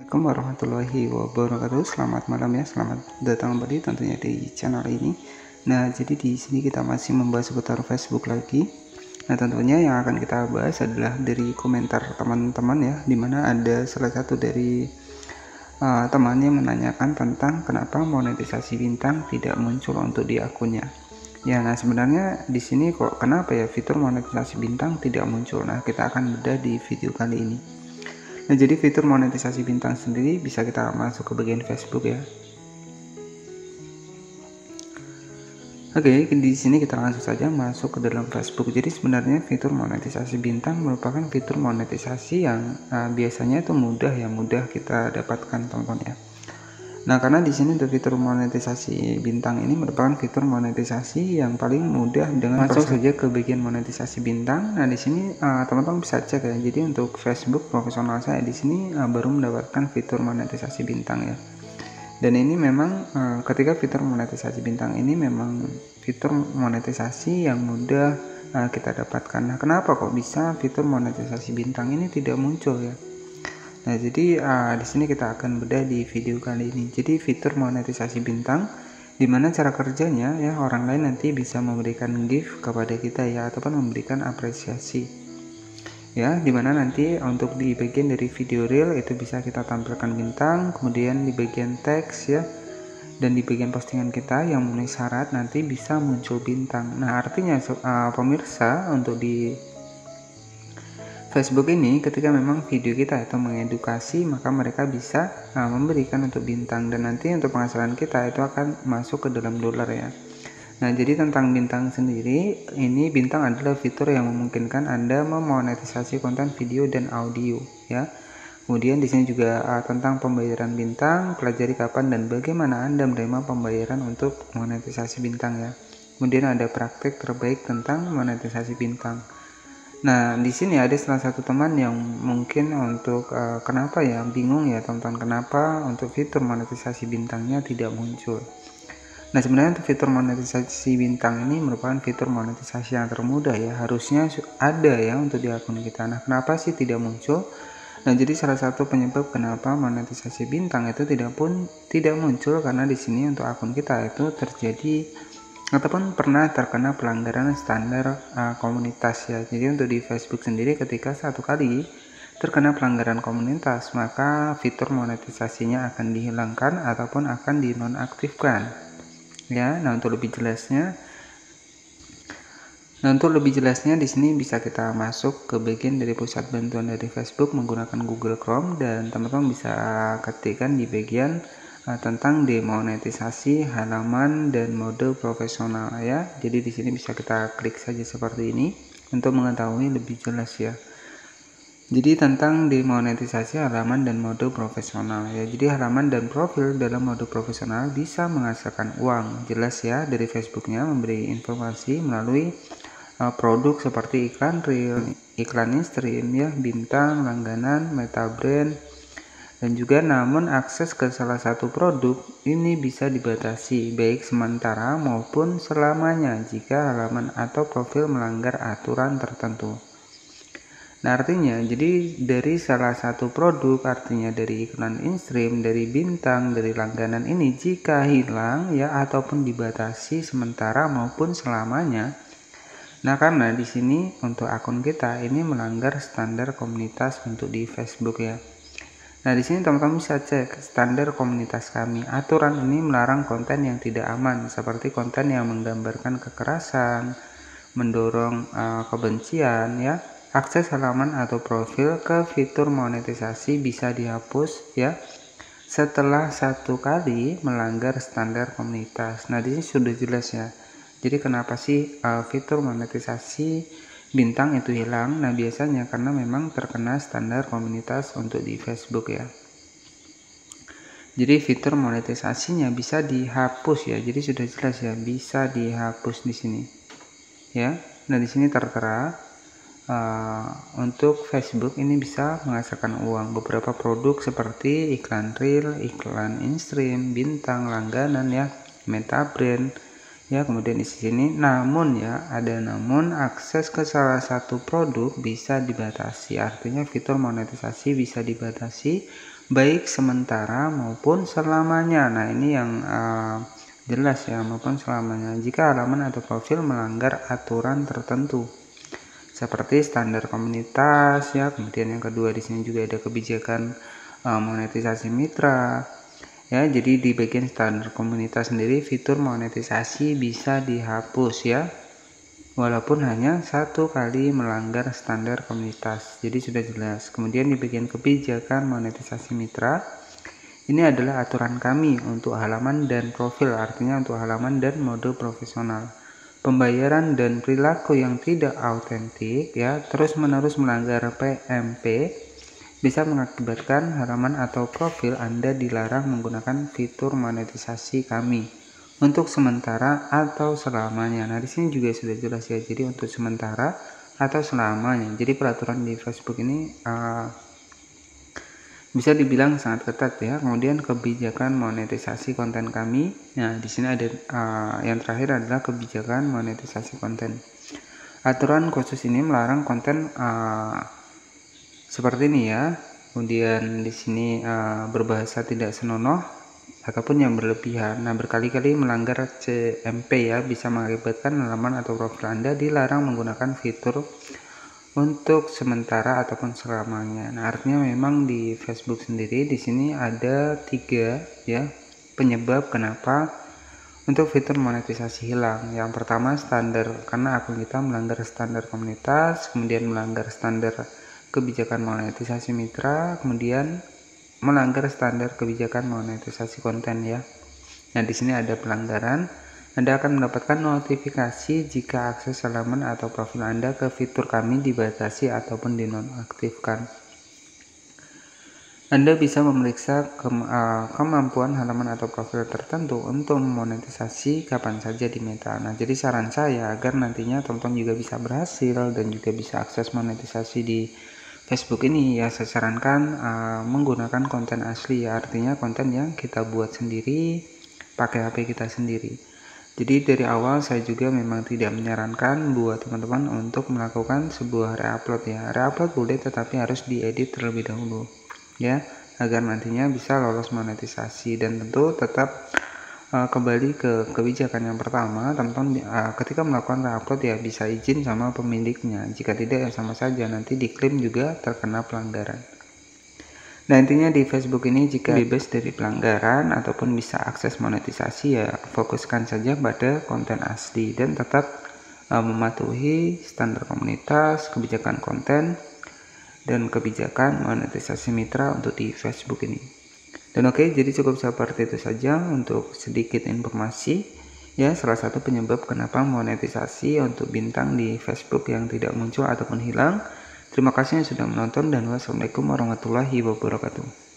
Assalamualaikum warahmatullahi wabarakatuh. Selamat malam ya, selamat datang kembali tentunya di channel ini. Nah, jadi di sini kita masih membahas seputar Facebook lagi. Nah, tentunya yang akan kita bahas adalah dari komentar teman-teman ya, dimana ada salah satu dari teman yang menanyakan tentang kenapa monetisasi bintang tidak muncul untuk di akunnya. Ya, nah sebenarnya di sini kok kenapa ya fitur monetisasi bintang tidak muncul? Nah, kita akan bedah di video kali ini. Nah, jadi fitur monetisasi bintang sendiri bisa kita masuk ke bagian Facebook ya. Oke, di sini kita langsung saja masuk ke dalam Facebook. Jadi sebenarnya fitur monetisasi bintang merupakan fitur monetisasi yang biasanya itu mudah kita dapatkan teman-teman ya. Nah, karena di sini untuk fitur monetisasi bintang ini merupakan fitur monetisasi yang paling mudah dengan masuk saja ke bagian monetisasi bintang. Nah, di sini teman-teman bisa cek ya. Jadi untuk Facebook profesional saya di sini baru mendapatkan fitur monetisasi bintang ya. Dan ini memang ketika fitur monetisasi bintang ini memang fitur monetisasi yang mudah kita dapatkan. Nah, kenapa kok bisa fitur monetisasi bintang ini tidak muncul ya? Nah, jadi di sini kita akan bedah di video kali ini. Jadi fitur monetisasi bintang, dimana cara kerjanya ya orang lain nanti bisa memberikan gift kepada kita ya, ataupun memberikan apresiasi ya, dimana nanti untuk di bagian dari video reel itu bisa kita tampilkan bintang, kemudian di bagian teks ya, dan di bagian postingan kita yang memenuhi syarat nanti bisa muncul bintang. Nah, artinya pemirsa untuk di Facebook ini ketika memang video kita itu mengedukasi, maka mereka bisa memberikan untuk bintang, dan nanti untuk penghasilan kita itu akan masuk ke dalam dolar ya. Nah, jadi tentang bintang sendiri, ini bintang adalah fitur yang memungkinkan Anda memonetisasi konten video dan audio ya. Kemudian di sini juga tentang pembayaran bintang, pelajari kapan dan bagaimana Anda menerima pembayaran untuk monetisasi bintang ya. Kemudian ada praktik terbaik tentang monetisasi bintang. Nah, di sini ada salah satu teman yang mungkin untuk kenapa ya, bingung ya teman-teman, kenapa untuk fitur monetisasi bintangnya tidak muncul. Nah, sebenarnya untuk fitur monetisasi bintang ini merupakan fitur monetisasi yang termudah ya, harusnya ada ya untuk di akun kita. Nah, kenapa sih tidak muncul? Nah, jadi salah satu penyebab kenapa monetisasi bintang itu tidak muncul karena di sini untuk akun kita itu terjadi ataupun pernah terkena pelanggaran standar komunitas ya. Jadi untuk di Facebook sendiri ketika satu kali terkena pelanggaran komunitas, maka fitur monetisasinya akan dihilangkan ataupun akan dinonaktifkan ya. Nah, untuk lebih jelasnya di sini bisa kita masuk ke bagian dari pusat bantuan dari Facebook menggunakan Google Chrome, dan teman-teman bisa ketikkan di bagian tentang demonetisasi halaman dan mode profesional ya. Jadi di sini bisa kita klik saja seperti ini untuk mengetahui lebih jelas ya. Jadi tentang demonetisasi halaman dan mode profesional ya. Jadi halaman dan profil dalam mode profesional bisa menghasilkan uang, jelas ya, dari Facebooknya memberi informasi melalui produk seperti iklan reel, iklan in-stream ya, bintang, langganan, meta brand, dan juga namun akses ke salah satu produk ini bisa dibatasi baik sementara maupun selamanya jika halaman atau profil melanggar aturan tertentu. Nah, artinya jadi dari salah satu produk, artinya dari iklan in-stream, dari bintang, dari langganan ini jika hilang ya ataupun dibatasi sementara maupun selamanya. Nah, karena di sini untuk akun kita ini melanggar standar komunitas untuk di Facebook ya. Nah, di sini teman-teman bisa cek standar komunitas kami. Aturan ini melarang konten yang tidak aman seperti konten yang menggambarkan kekerasan, mendorong kebencian ya. Akses halaman atau profil ke fitur monetisasi bisa dihapus ya setelah satu kali melanggar standar komunitas. Nah, di sini sudah jelas ya. Jadi kenapa sih fitur monetisasi bintang itu hilang? Nah, biasanya karena memang terkena standar komunitas untuk di Facebook ya. Jadi fitur monetisasinya bisa dihapus ya. Jadi sudah jelas ya, bisa dihapus di sini ya. Nah, di sini tertera untuk Facebook ini bisa menghasilkan uang. Beberapa produk seperti iklan reel, iklan in-stream, bintang, langganan ya, meta brand ya. Kemudian di sini namun ya, ada namun akses ke salah satu produk bisa dibatasi. Artinya fitur monetisasi bisa dibatasi baik sementara maupun selamanya. Nah, ini yang jelas ya, maupun selamanya. Jika halaman atau profil melanggar aturan tertentu seperti standar komunitas ya. Kemudian yang kedua di sini juga ada kebijakan monetisasi mitra. Ya, jadi di bagian standar komunitas sendiri fitur monetisasi bisa dihapus ya, walaupun hanya satu kali melanggar standar komunitas. Jadi sudah jelas. Kemudian di bagian kebijakan monetisasi mitra, ini adalah aturan kami untuk halaman dan profil, artinya untuk halaman dan mode profesional. Pembayaran dan perilaku yang tidak autentik ya, terus-menerus melanggar PMP bisa mengakibatkan halaman atau profil Anda dilarang menggunakan fitur monetisasi kami untuk sementara atau selamanya. Nah, di sini juga sudah jelas ya. Jadi untuk sementara atau selamanya. Jadi peraturan di Facebook ini bisa dibilang sangat ketat ya. Kemudian kebijakan monetisasi konten kami. Nah, di sini ada yang terakhir adalah kebijakan monetisasi konten. Aturan khusus ini melarang konten seperti ini ya. Kemudian di sini berbahasa tidak senonoh ataupun yang berlebihan. Nah, berkali-kali melanggar CMP ya, bisa mengakibatkan halaman atau profil Anda dilarang menggunakan fitur untuk sementara ataupun selamanya. Nah, artinya memang di Facebook sendiri di sini ada 3 ya penyebab kenapa untuk fitur monetisasi hilang. Yang pertama standar, karena akun kita melanggar standar komunitas, kemudian melanggar standar kebijakan monetisasi mitra, kemudian melanggar standar kebijakan monetisasi konten ya. Nah, di sini ada pelanggaran. Anda akan mendapatkan notifikasi jika akses halaman atau profil Anda ke fitur kami dibatasi ataupun dinonaktifkan. Anda bisa memeriksa kemampuan halaman atau profil tertentu untuk memonetisasi kapan saja di Meta. Nah, jadi saran saya agar nantinya teman-teman juga bisa berhasil dan juga bisa akses monetisasi di Facebook ini ya, saya sarankan menggunakan konten asli ya, artinya konten yang kita buat sendiri pakai HP kita sendiri. Jadi dari awal saya juga memang tidak menyarankan buat teman-teman untuk melakukan sebuah reupload ya. Reupload boleh, tetapi harus diedit terlebih dahulu ya, agar nantinya bisa lolos monetisasi. Dan tentu tetap kembali ke kebijakan yang pertama, teman-teman ketika melakukan reupload ya bisa izin sama pemiliknya. Jika tidak ya sama saja, nanti diklaim juga terkena pelanggaran. Nah, intinya di Facebook ini jika bebas dari pelanggaran ataupun bisa akses monetisasi ya, fokuskan saja pada konten asli dan tetap mematuhi standar komunitas, kebijakan konten, dan kebijakan monetisasi mitra untuk di Facebook ini. Dan oke, jadi cukup seperti itu saja untuk sedikit informasi ya, salah satu penyebab kenapa monetisasi untuk bintang di Facebook yang tidak muncul ataupun hilang. Terima kasih yang sudah menonton dan wassalamualaikum warahmatullahi wabarakatuh.